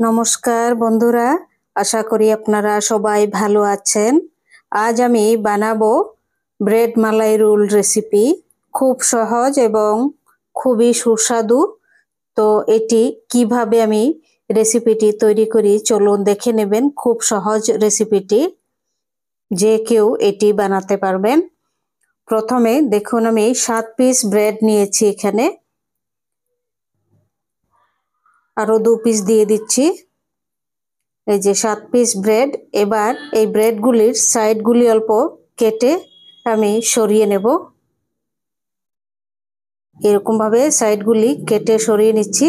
নমস্কার বন্ধুরা, আশা করি আপনারা সবাই ভালো আছেন। আজ আমি বানাবো ব্রেড মালাই রোল রেসিপি। খুব সহজ এবং খুবই সুস্বাদু। তো এটি কিভাবে আমি রেসিপিটি তৈরি করি চলুন দেখে নেবেন। খুব সহজ রেসিপিটি, যে কেউ এটি বানাতে পারবেন। প্রথমে দেখুন আমি 7 পিস ব্রেড নিয়েছি, এখানে আরো 2 পিস দিয়ে দিচ্ছি। এই যে 7 পিস ব্রেড। এবার এই ব্রেডগুলির সাইডগুলি অল্প কেটে আমি সরিয়ে নেব। এরকম ভাবে সাইডগুলি কেটে সরিয়ে নিচ্ছি।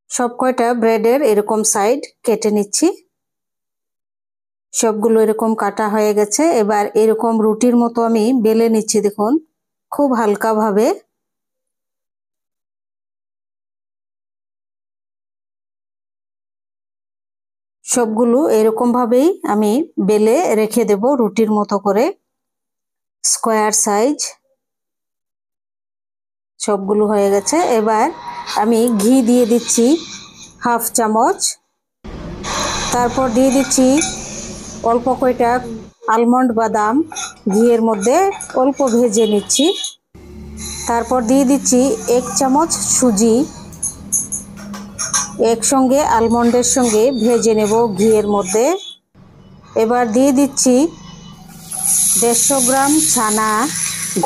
সব কয়টা ব্রেডের এরকম সাইড কেটে নিচ্ছি। সবগুলো এরকম কাটা হয়ে গেছে। এবার এরকম রুটির মতো আমি বেলে নিচ্ছি। দেখুন, খুব হালকা ভাবে। সবগুলো এরকম ভাবেই আমি বেলে রেখে দেব রুটির মতো করে, স্কোয়ার সাইজ। সবগুলো হয়ে গেছে। এবার আমি ঘি দিয়ে দিচ্ছি হাফ চামচ। তারপর দিয়ে দিচ্ছি অল্প কয়টা আলমন্ড বাদাম, ঘিয়ের মধ্যে অল্প ভেজে নিচ্ছি। তারপর দিয়ে দিচ্ছি 1 চামচ সুজি, একসঙ্গে আলমন্ডের সঙ্গে ভেজে নেব ঘিয়ের মধ্যে। এবার দিয়ে দিচ্ছি 150 গ্রাম ছানা,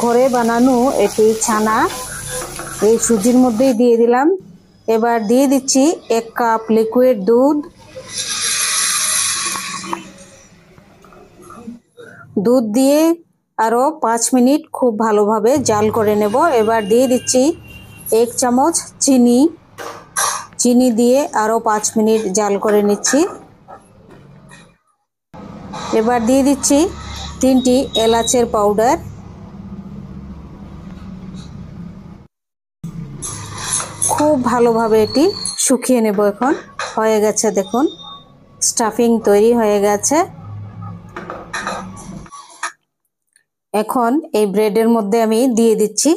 ঘরে বানানো এটি ছানা, এই সুজির মধ্যেই দিয়ে দিলাম। এবার দিয়ে দিচ্ছি 1 কাপ লিকুইড দুধ। দুধ দিয়ে আরো 5 মিনিট খুব ভালোভাবে জাল করে নেব। এবার দিয়ে দিচ্ছি 1 চামচ চিনি। চিনি দিয়ে আরো 5 মিনিট জাল করে নিচ্ছি। এবার দিয়ে দিচ্ছি 3টি এলাচের পাউডার। খুব ভালোভাবে এটি শুকিয়ে নেব। এখন হয়ে গেছে, দেখুন স্টাফিং তৈরি হয়ে গেছে। এখন এই ব্রেডের মধ্যে আমি দিয়ে দিচ্ছি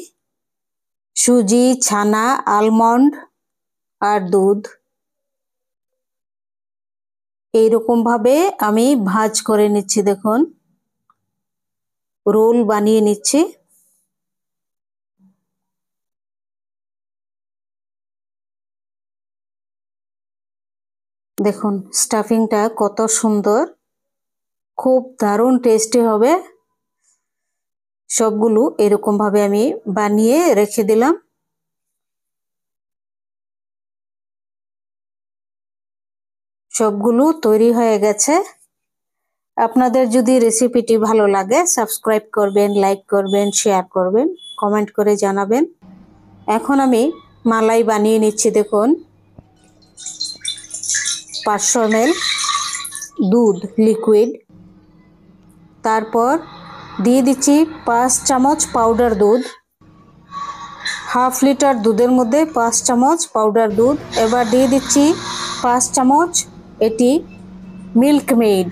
সুজি, ছানা, আলমন্ড আর দুধ। এইরকম ভাবে আমি ভাঁজ করে নিচ্ছি। দেখুন, রোল বানিয়ে নিচ্ছি। দেখুন স্টাফিংটা কত সুন্দর, খুব দারুণ টেস্টি হবে। সবগুলো এরকম ভাবে আমি বানিয়ে রেখে দিলাম। সবগুলো তৈরি হয়ে গেছে। আপনাদের যদি রেসিপিটি ভালো লাগে সাবস্ক্রাইব করবেন, লাইক করবেন, শেয়ার করবেন, কমেন্ট করে জানাবেন। এখন আমি মালাই বানিয়ে নিচ্ছি। দেখুন 500 ml দুধ লিকুইড। তারপর দিয়ে দিচ্ছি 5 চামচ পাউডার দুধ। হাফ লিটার দুধের মধ্যে 5 চামচ পাউডার দুধ। এবার দিয়ে দিচ্ছি 5 চামচ এটি মিল্ক মেড।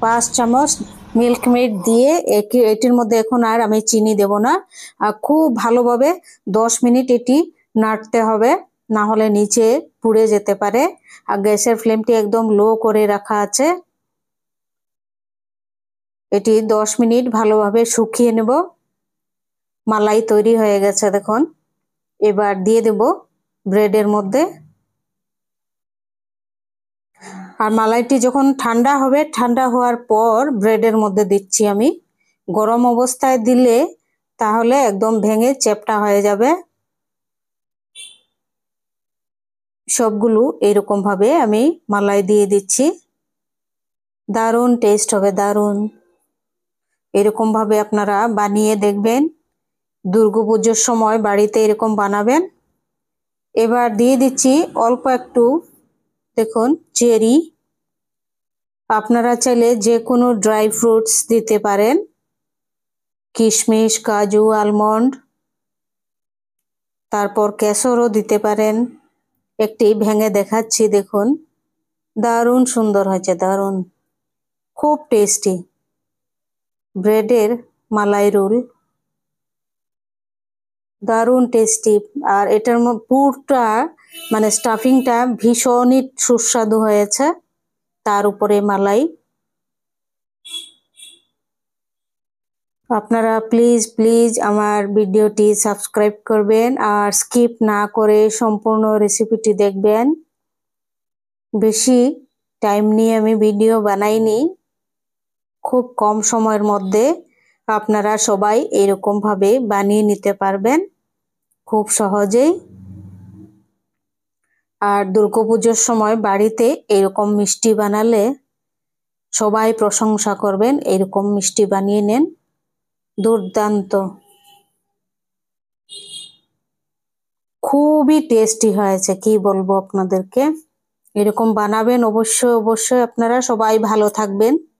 5 চামচ মিল্ক মেড দিয়ে এটির মধ্যে এখন আর আমি চিনি দেব না। খুব ভালোভাবে 10 মিনিট এটি নাড়তে হবে, না হলে নিচে পুড়ে যেতে পারে। আর গ্যাসের ফ্লেমটি একদম লো করে রাখা আছে। এটি 10 মিনিট ভালোভাবে শুকিয়ে নেব। মালাই তৈরি হয়ে গেছে দেখুন। এবার দিয়ে দেব ব্রেডের মধ্যে। আর মালাইটি যখন ঠান্ডা হবে, ঠান্ডা হওয়ার পর ব্রেডের মধ্যে দিচ্ছি আমি। গরম অবস্থায় দিলে তাহলে একদম ভেঙে চ্যাপ্টা হয়ে যাবে। সবগুলো এরকম ভাবে আমি মালাই দিয়ে দিচ্ছি। দারুণ টেস্ট হবে, দারুণ। এরকম ভাবে আপনারা বানিয়ে দেখবেন। দুর্গাপুজোর সময় বাড়িতে এরকম বানাবেন। এবার দিয়ে দিচ্ছি অল্প একটু, দেখুন চেরি। আপনারা চাইলে যে কোনো ড্রাই ফ্রুটস দিতে পারেন, কিশমিশ, কাজু, আলমন্ড, তারপর কেশরও দিতে পারেন। একটি ভেঙে দেখাচ্ছি, দেখুন দারুণ সুন্দর হয়েছে, দারুণ, খুব টেস্টি। ব্রেডের মালাই রোল, দারুণ টেস্টি। আর এটার পুরটা মানে স্টাফিংটা ভীষণই সুস্বাদু হয়েছে, তার উপরে মালাই। আপনারা প্লিজ প্লিজ আমার ভিডিওটি সাবস্ক্রাইব করবেন আর স্কিপ না করে সম্পূর্ণ রেসিপিটি দেখবেন। বেশি টাইম নিয়ে আমি ভিডিও বানাইনি, খুব কম সময়ের মধ্যে আপনারা সবাই এরকম ভাবে বানিয়ে নিতে পারবেন খুব সহজেই। আর দুর্গাপুজোর সময় বাড়িতে এরকম মিষ্টি বানালে সবাই প্রশংসা করবেন। এরকম মিষ্টি বানিয়ে নেন, দুর্দান্ত, খুবই টেস্টি হয়েছে, কি বলবো আপনাদেরকে। এরকম বানাবেন অবশ্যই অবশ্যই। আপনারা সবাই ভালো থাকবেন।